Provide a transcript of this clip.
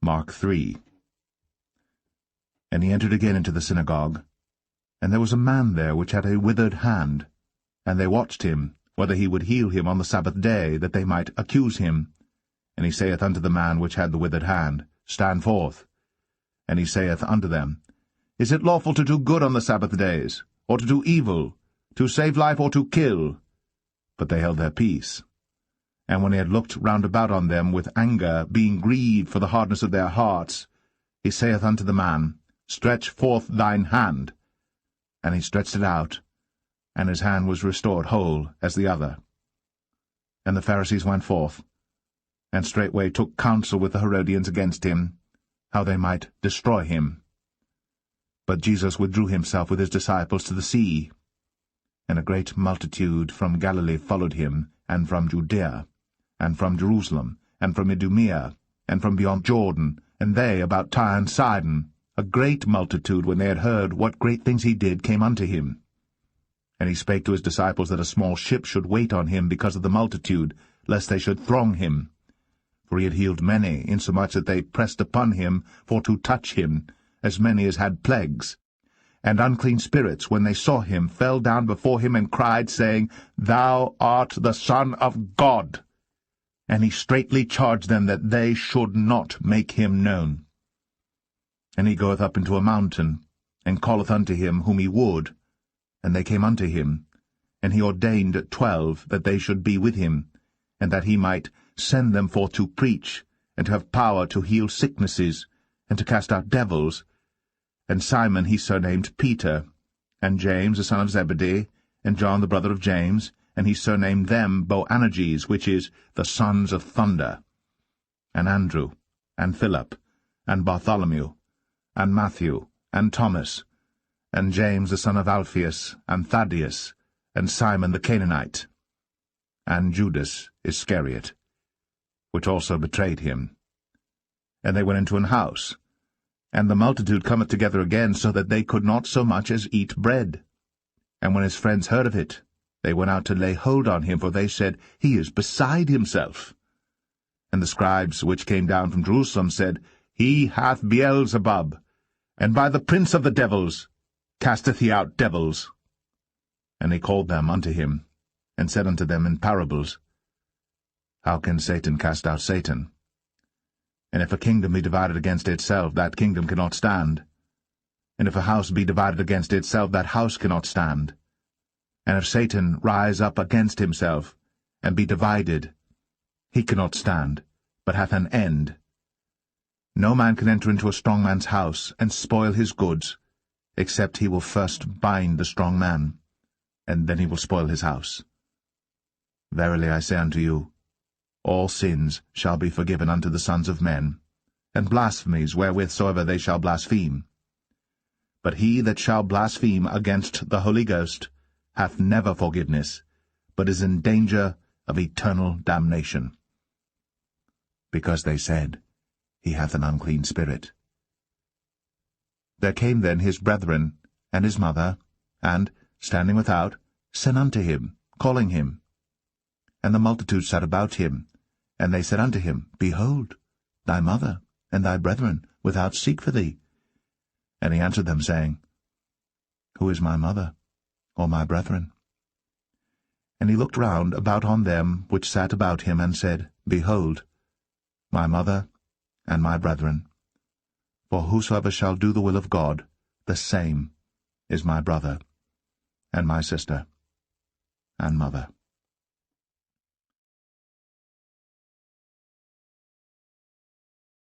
Mark 3. And he entered again into the synagogue, and there was a man there which had a withered hand, and they watched him, whether he would heal him on the Sabbath day, that they might accuse him. And he saith unto the man which had the withered hand, Stand forth. And he saith unto them, Is it lawful to do good on the Sabbath days, or to do evil, to save life, or to kill? But they held their peace. And when he had looked round about on them with anger, being grieved for the hardness of their hearts, he saith unto the man, Stretch forth thine hand. And he stretched it out, and his hand was restored whole as the other. And the Pharisees went forth, and straightway took counsel with the Herodians against him, how they might destroy him. But Jesus withdrew himself with his disciples to the sea. And a great multitude from Galilee followed him, and from Judea, and from Jerusalem, and from Idumea, and from beyond Jordan, and they about Tyre and Sidon. A great multitude, when they had heard what great things he did, came unto him. And he spake to his disciples that a small ship should wait on him because of the multitude, lest they should throng him. For he had healed many, insomuch that they pressed upon him for to touch him, as many as had plagues. And unclean spirits, when they saw him, fell down before him, and cried, saying, Thou art the Son of God. And he straitly charged them that they should not make him known. And he goeth up into a mountain, and calleth unto him whom he would. And they came unto him, and he ordained 12 that they should be with him, and that he might send them forth to preach, and to have power to heal sicknesses, and to cast out devils. And Simon he surnamed Peter, and James the son of Zebedee, and John the brother of James, and he surnamed them Boanerges, which is, the sons of thunder, and Andrew, and Philip, and Bartholomew, and Matthew, and Thomas, and James the son of Alphaeus, and Thaddeus, and Simon the Canaanite, and Judas Iscariot, which also betrayed him. And they went into an house, and the multitude cometh together again, so that they could not so much as eat bread. And when his friends heard of it, they went out to lay hold on him, for they said, He is beside himself. And the scribes which came down from Jerusalem said, He hath Beelzebub, and by the prince of the devils casteth he out devils. And he called them unto him, and said unto them in parables, How can Satan cast out Satan? And if a kingdom be divided against itself, that kingdom cannot stand. And if a house be divided against itself, that house cannot stand. And if Satan rise up against himself, and be divided, he cannot stand, but hath an end. No man can enter into a strong man's house, and spoil his goods, except he will first bind the strong man, and then he will spoil his house. Verily I say unto you, all sins shall be forgiven unto the sons of men, and blasphemies wherewith soever they shall blaspheme. But he that shall blaspheme against the Holy Ghost hath never forgiveness, but is in danger of eternal damnation. Because they said, He hath an unclean spirit. There came then his brethren, and his mother, and, standing without, sent unto him, calling him. And the multitude sat about him, and they said unto him, Behold, thy mother and thy brethren without seek for thee. And he answered them, saying, Who is my mother, or my brethren? And he looked round about on them which sat about him, and said, Behold, my mother and my brethren. For whosoever shall do the will of God, the same is my brother, and my sister, and mother.